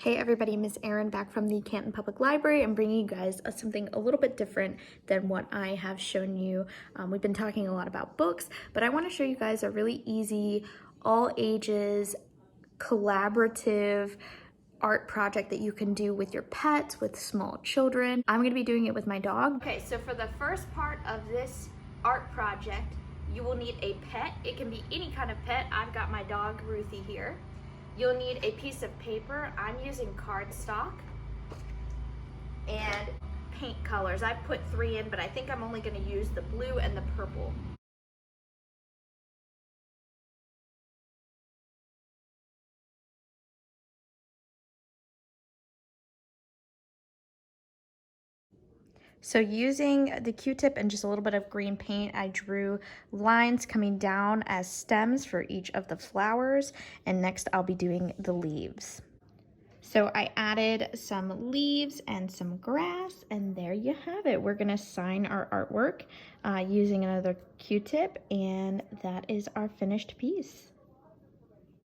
Hey everybody, Miss Erin back from the Canton Public Library. I'm bringing you guys something a little bit different than what I have shown you. We've been talking a lot about books, but I want to show you guys a really easy, all ages, collaborative art project that you can do with your pets, with small children. I'm going to be doing it with my dog. Okay, so for the first part of this art project, you will need a pet. It can be any kind of pet. I've got my dog Ruthie here. You'll need a piece of paper. I'm using cardstock and paint colors. I put 3 in, but I think I'm only going to use the blue and the purple. So using the Q-tip and just a little bit of green paint, I drew lines coming down as stems for each of the flowers, and next I'll be doing the leaves. So I added some leaves and some grass, and there you have it. We're gonna sign our artwork using another Q-tip, and that is our finished piece.